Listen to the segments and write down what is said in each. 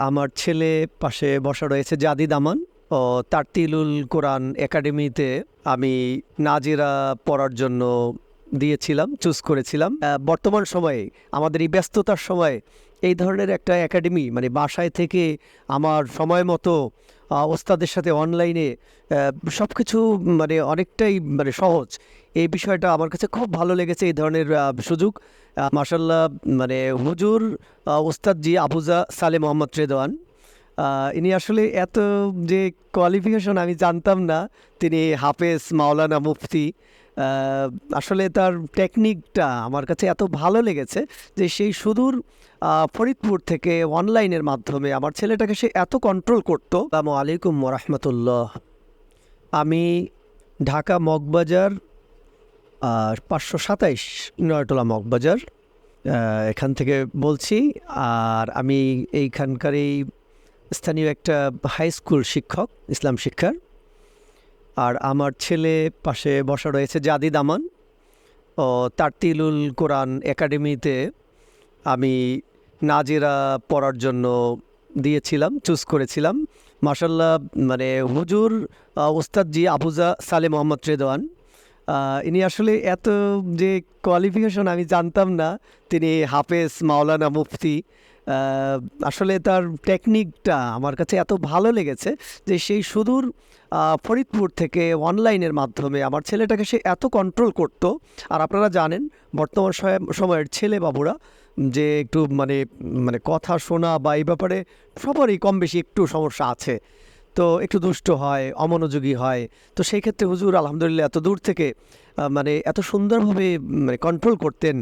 আমার ছেলে পাশে বসা রয়েছে জাদিদ আমান ও তারতিলুল কোরআন একাডেমিতে আমি নাজিরা পড়ার জন্য দিয়েছিলাম, চুজ করেছিলাম। বর্তমান সময়ে আমাদের এই ব্যস্ততার সময় এই ধরনের একটা একাডেমি মানে বাসায় থেকে আমার সময় মতো ওস্তাদের সাথে অনলাইনে সব কিছু মানে অনেকটাই মানে সহজ। এই বিষয়টা আমার কাছে খুব ভালো লেগেছে, এই ধরনের সুযোগ। মাশাল্লাহ, মানে হুজুর ওস্তাদ জি আবুজা সালে মোহাম্মদ রেদওয়ান, ইনি আসলে এত যে কোয়ালিফিকেশন আমি জানতাম না। তিনি হাফেজ, মাওলানা, মুফতি। আসলে তার টেকনিকটা আমার কাছে এত ভালো লেগেছে যে সেই সুদূর ফরিদপুর থেকে অনলাইনের মাধ্যমে আমার ছেলেটাকে সে এত কন্ট্রোল করতো। আসসালামু আলাইকুম ওরহমতুল্লাহ। আমি ঢাকা মগবাজার 527 নয়টোলা মগবাজার এখান থেকে বলছি। আর আমি এইখানকার এই স্থানীয় একটা হাই স্কুল শিক্ষক, ইসলাম শিক্ষার। আর আমার ছেলে পাশে বসা রয়েছে জাদিদ আমান ও তারতিলুল কোরআন একাডেমিতে আমি নাজিরা পড়ার জন্য দিয়েছিলাম, চুজ করেছিলাম। মাশাল্লাহ, মানে হুজুর ওস্তাদ জি আবুজা সালে মোহাম্মদ রেদওয়ান, ইনি আসলে এত যে কোয়ালিফিকেশন আমি জানতাম না। তিনি হাফেজ, মাওলানা, মুফতি। আসলে তার টেকনিকটা আমার কাছে এত ভালো লেগেছে যে সেই সুদূর ফরিদপুর থেকে অনলাইনের মাধ্যমে আমার ছেলেটাকে সে এত কন্ট্রোল করতো। আর আপনারা জানেন বর্তমান সময়ের ছেলে বাবুরা যে একটু মানে মানে কথা শোনা বা এই ব্যাপারে সবারই কম বেশি একটু সমস্যা আছে, তো একটু দুষ্ট হয়, অমনোযোগী হয়। তো সেই ক্ষেত্রে হুজুর আলহামদুলিল্লাহ এত দূর থেকে মানে এত সুন্দরভাবে মানে কন্ট্রোল করতেন,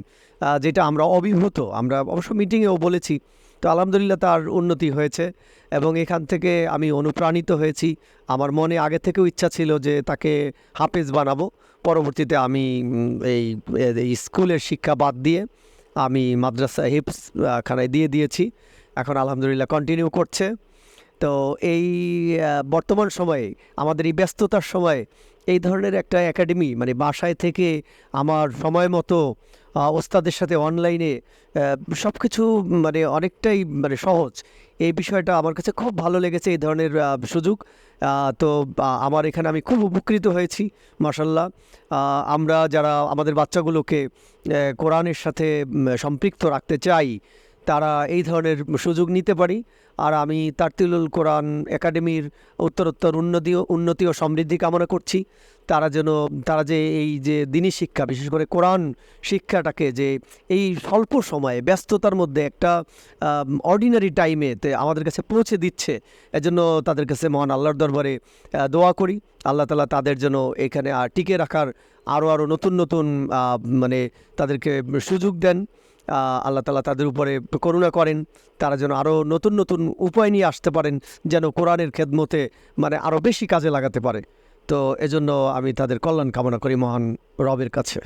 যেটা আমরা অভিভূত। আমরা অবশ্য মিটিংয়েও বলেছি। তো আলহামদুলিল্লাহ তার উন্নতি হয়েছে এবং এখান থেকে আমি অনুপ্রাণিত হয়েছি। আমার মনে আগে থেকেও ইচ্ছা ছিল যে তাকে হাফেজ বানাবো। পরবর্তীতে আমি এই স্কুলের শিক্ষা বাদ দিয়ে আমি মাদ্রাসা হিফজ খানায় দিয়েছি। এখন আলহামদুলিল্লাহ কন্টিনিউ করছে। তো এই বর্তমান সময়ে আমাদের এই ব্যস্ততার সময় এই ধরনের একটা একাডেমি মানে বাসায় থেকে আমার সময় মতো ওস্তাদের সাথে অনলাইনে সব কিছু মানে অনেকটাই মানে সহজ। এই বিষয়টা আমার কাছে খুব ভালো লেগেছে, এই ধরনের সুযোগ। তো আমার এখানে আমি খুব উপকৃত হয়েছি মাশাল্লাহ। আমরা যারা আমাদের বাচ্চাগুলোকে কোরআনের সাথে সম্পৃক্ত রাখতে চাই, তারা এই ধরনের সুযোগ নিতে পারি। আর আমি তারতিলুল কোরআন একাডেমির উত্তরোত্তর উন্নতি ও সমৃদ্ধি কামনা করছি। তারা যে এই যে দিনী শিক্ষা, বিশেষ করে কোরআন শিক্ষাটাকে যে এই স্বল্প সময়ে ব্যস্ততার মধ্যে একটা অর্ডিনারি টাইমেতে আমাদের কাছে পৌঁছে দিচ্ছে, এজন্য তাদের কাছে মহান আল্লাহর দরবারে দোয়া করি আল্লাহ তাআলা তাদের জন্য এখানে টিকে রাখার আরও নতুন নতুন মানে তাদেরকে সুযোগ দেন। আল্লাহ তাআলা তাদের উপরে করুণা করেন, তারা যেন আরও নতুন নতুন উপায় নিয়ে আসতে পারেন, যেন কোরআনের খেদমতে মানে আরও বেশি কাজে লাগাতে পারে। তো এজন্য আমি তাদের কল্যাণ কামনা করি মহান রবের কাছে।